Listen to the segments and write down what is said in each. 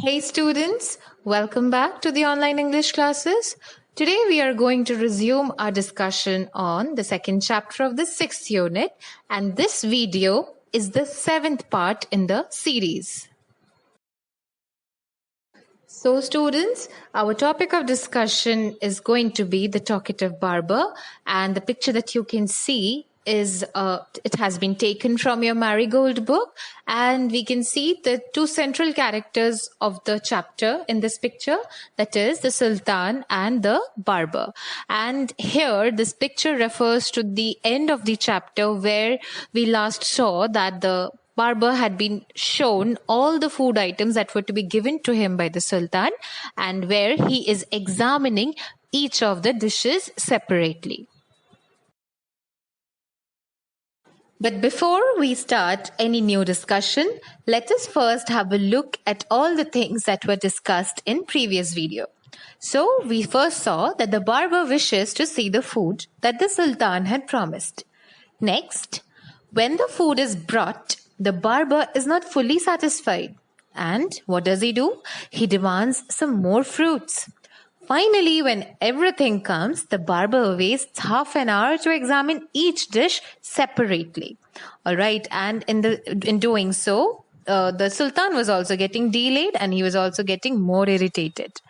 Hey students, welcome back to the online English classes. Today we are going to resume our discussion on the second chapter of the sixth unit, and this video is the seventh part in the series. So students, our topic of discussion is going to be the talkative barber, and the picture that you can see is it has been taken from your Marigold book, and we can see the two central characters of the chapter in this picture, that is the Sultan and the barber. And here this picture refers to the end of the chapter where we last saw that the barber had been shown all the food items that were to be given to him by the Sultan, and where he is examining each of the dishes separately. But before we start any new discussion, let us first have a look at all the things that were discussed in previous video. So we first saw that the barber wishes to see the food that the Sultan had promised. Next, when the food is brought, the barber is not fully satisfied. And what does he do? He demands some more fruits. Finally, when everything comes, the barber wastes half an hour to examine each dish separately. All right, and in doing so, the Sultan was also getting delayed and he was also getting more irritated.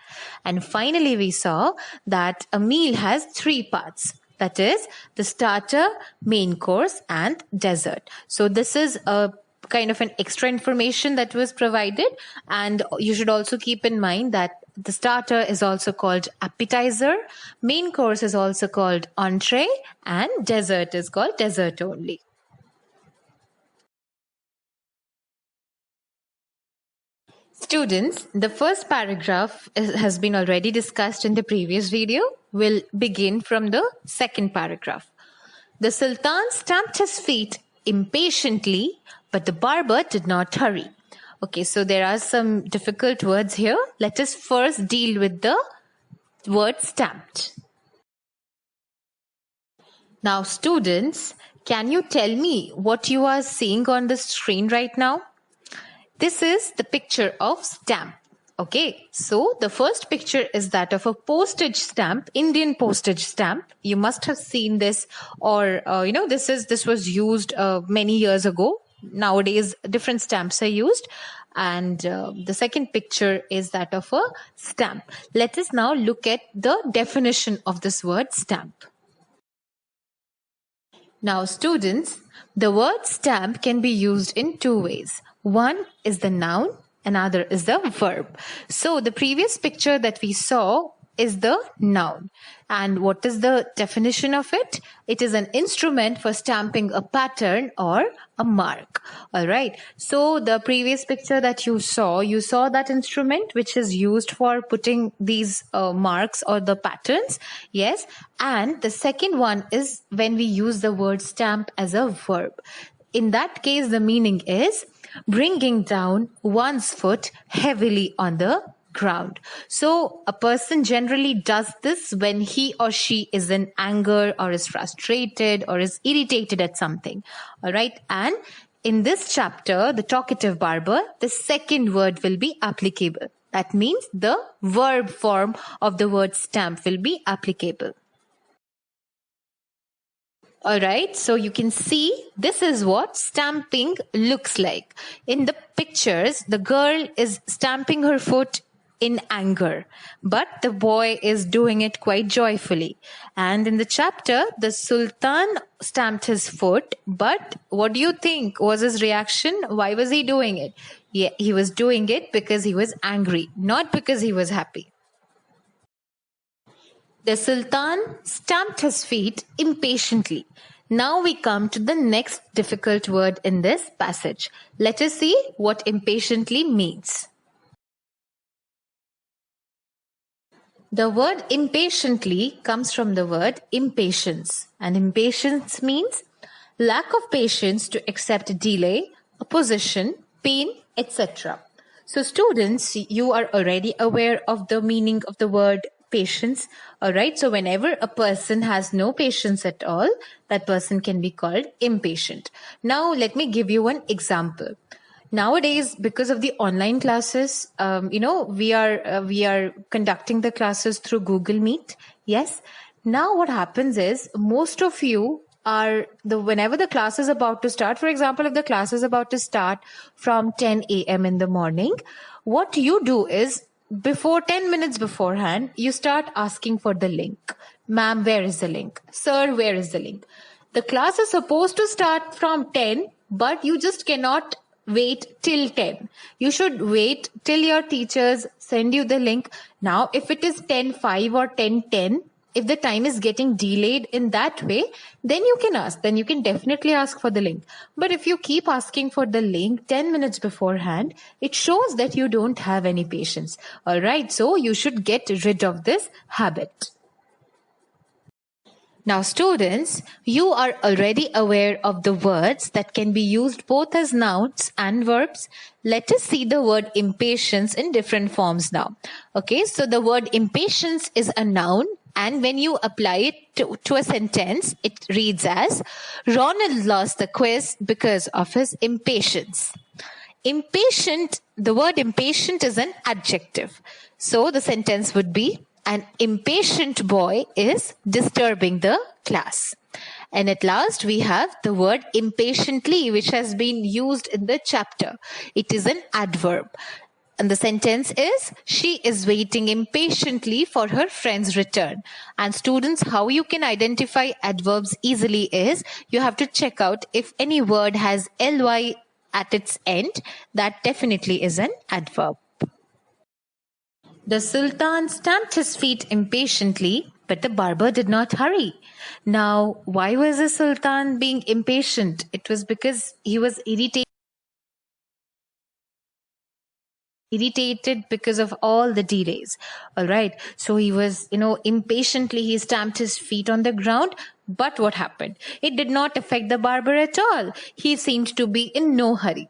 And finally, we saw that a meal has three parts. That is the starter, main course, and dessert. So this is a kind of an extra information that was provided, and you should also keep in mind that the starter is also called appetizer, main course is also called entree, and dessert is called dessert only. Students, the first paragraph has been already discussed in the previous video. We'll begin from the second paragraph. The Sultan stamped his feet impatiently, but the barber did not hurry. Okay, so there are some difficult words here. Let us first deal with the word stamped. Now, students, can you tell me what you are seeing on the screen right now? This is the picture of stamp. Okay, so the first picture is that of a postage stamp, Indian postage stamp. You must have seen this, or this was used many years ago. Nowadays, different stamps are used. And the second picture is that of a stamp. Let us now look at the definition of this word stamp. Now, students, the word stamp can be used in two ways. One is the noun, another is the verb. So the previous picture that we saw is the noun. And what is the definition of it? It is an instrument for stamping a pattern or a mark. All right. So the previous picture that you saw that instrument which is used for putting these marks or the patterns. Yes. And the second one is when we use the word stamp as a verb. In that case, the meaning is bringing down one's foot heavily on the ground. So a person generally does this when he or she is in anger or is frustrated or is irritated at something. All right. And in this chapter, the talkative barber, the second word will be applicable. That means the verb form of the word stamp will be applicable. All right, so you can see this is what stamping looks like. In the pictures, the girl is stamping her foot in anger, but the boy is doing it quite joyfully. And in the chapter, the Sultan stamped his foot, but what do you think was his reaction? Why was he doing it? Yeah, he was doing it because he was angry, not because he was happy. The Sultan stamped his feet impatiently. Now we come to the next difficult word in this passage. Let us see what impatiently means. The word impatiently comes from the word impatience, and impatience means lack of patience to accept delay, opposition, pain, etc. So students, you are already aware of the meaning of the word patience. All right. So whenever a person has no patience at all, that person can be called impatient. Now let me give you one example. Nowadays, because of the online classes, we are conducting the classes through Google Meet. Yes. Now what happens is most of you are whenever the class is about to start. For example, if the class is about to start from 10 a.m. in the morning, what you do is before 10 minutes beforehand, you start asking for the link. Ma'am, where is the link? Sir, where is the link? The class is supposed to start from 10, but you just cannot wait till 10. You should wait till your teachers send you the link. Now, if it is 10:05 or 10:10, if the time is getting delayed in that way, then you can ask. Then you can definitely ask for the link. But if you keep asking for the link 10 minutes beforehand, it shows that you don't have any patience. All right. So you should get rid of this habit. Now, students, you are already aware of the words that can be used both as nouns and verbs. Let us see the word impatience in different forms now. Okay, so the word impatience is a noun, and when you apply it to a sentence, it reads as, Ronald lost the quiz because of his impatience. Impatient, the word impatient is an adjective. So the sentence would be, an impatient boy is disturbing the class. And at last, we have the word impatiently, which has been used in the chapter. It is an adverb. And the sentence is, she is waiting impatiently for her friend's return. And students, how you can identify adverbs easily is, you have to check out if any word has ly at its end. That definitely is an adverb. The Sultan stamped his feet impatiently, but the barber did not hurry. Now, why was the Sultan being impatient? It was because he was irritated because of all the delays. All right. So he was, impatiently he stamped his feet on the ground. But what happened? It did not affect the barber at all. He seemed to be in no hurry.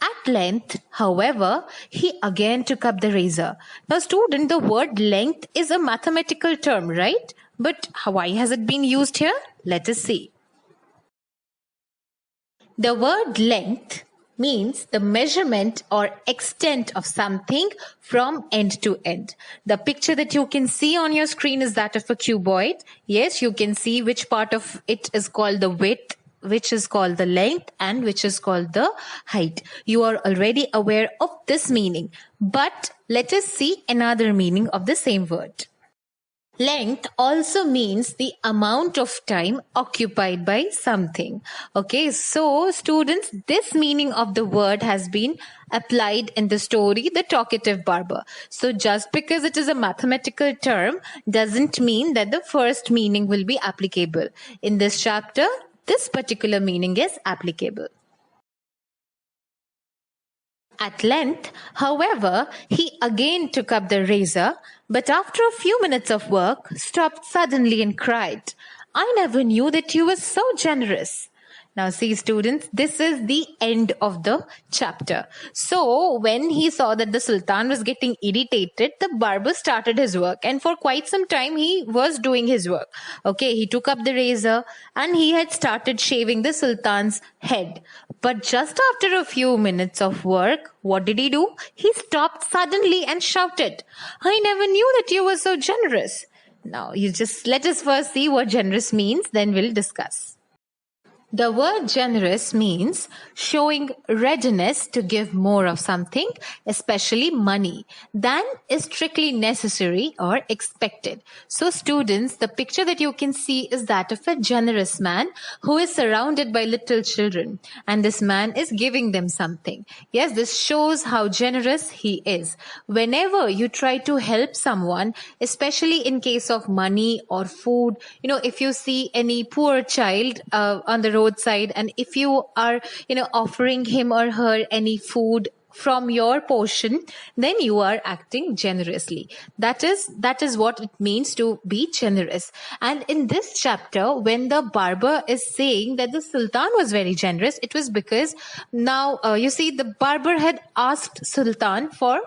At length, however, he again took up the razor. Now, student, the word length is a mathematical term, right? But why has it been used here? Let us see. The word length means the measurement or extent of something from end to end. The picture that you can see on your screen is that of a cuboid. Yes, you can see which part of it is called the width, which is called the length, and which is called the height. You are already aware of this meaning, but let us see another meaning of the same word. Length also means the amount of time occupied by something. Okay, so students, this meaning of the word has been applied in the story, The Talkative Barber. So just because it is a mathematical term doesn't mean that the first meaning will be applicable. In this chapter, this particular meaning is applicable. At length, however, he again took up the razor, but after a few minutes of work, stopped suddenly and cried, I never knew that you were so generous. Now see, students, this is the end of the chapter. So when he saw that the Sultan was getting irritated, the barber started his work, and for quite some time he was doing his work. Okay, he took up the razor and he had started shaving the Sultan's head. But just after a few minutes of work, what did he do? He stopped suddenly and shouted, I never knew that you were so generous. Now, let us first see what generous means, then we'll discuss. The word generous means showing readiness to give more of something, especially money, than is strictly necessary or expected. So students, the picture that you can see is that of a generous man who is surrounded by little children, and this man is giving them something. Yes, this shows how generous he is. Whenever you try to help someone, especially in case of money or food, if you see any poor child on the roadside, and if you are offering him or her any food from your portion, then you are acting generously. That is what it means to be generous. And in this chapter, when the barber is saying that the Sultan was very generous, it was because now you see, the barber had asked Sultan for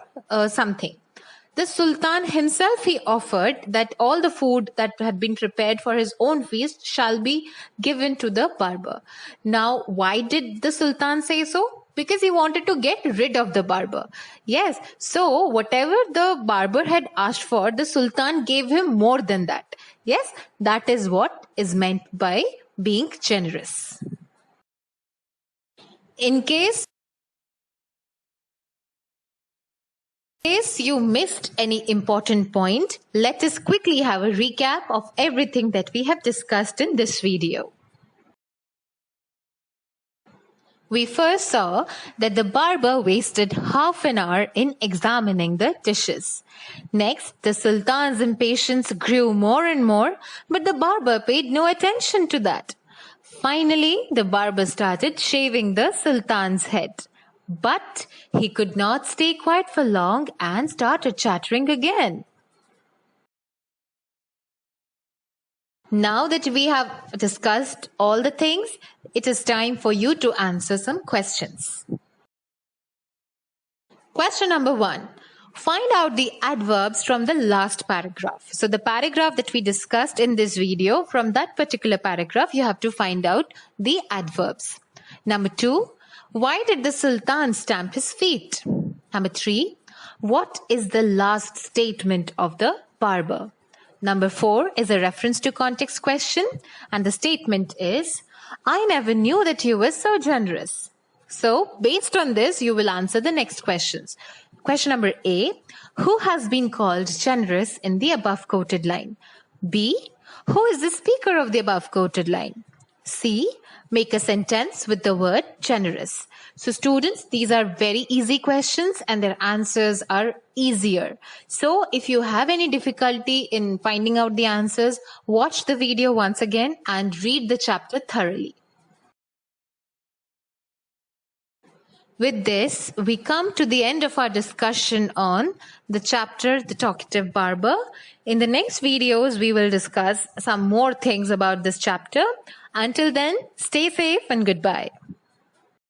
something. The Sultan himself, he offered that all the food that had been prepared for his own feast shall be given to the barber. Now, why did the Sultan say so? Because he wanted to get rid of the barber. Yes, so whatever the barber had asked for, the Sultan gave him more than that. Yes, that is what is meant by being generous. In case you missed any important point, let us quickly have a recap of everything that we have discussed in this video. We first saw that the barber wasted half an hour in examining the dishes. Next, the Sultan's impatience grew more and more, but the barber paid no attention to that. Finally, the barber started shaving the Sultan's head. But he could not stay quiet for long and started chattering again. Now that we have discussed all the things, it is time for you to answer some questions. Question number 1. Find out the adverbs from the last paragraph. So the paragraph that we discussed in this video, from that particular paragraph, you have to find out the adverbs. Number 2. Why did the Sultan stamp his feet? Number 3. What is the last statement of the barber? Number 4 is a reference to context question, and the statement is, I never knew that you were so generous. So, based on this, you will answer the next questions. Question number A, who has been called generous in the above quoted line? B, who is the speaker of the above quoted line? C, make a sentence with the word generous. So students, these are very easy questions and their answers are easier. So if you have any difficulty in finding out the answers, watch the video once again and read the chapter thoroughly. With this, we come to the end of our discussion on the chapter, The Talkative Barber. In the next videos, we will discuss some more things about this chapter. Until then, stay safe and goodbye.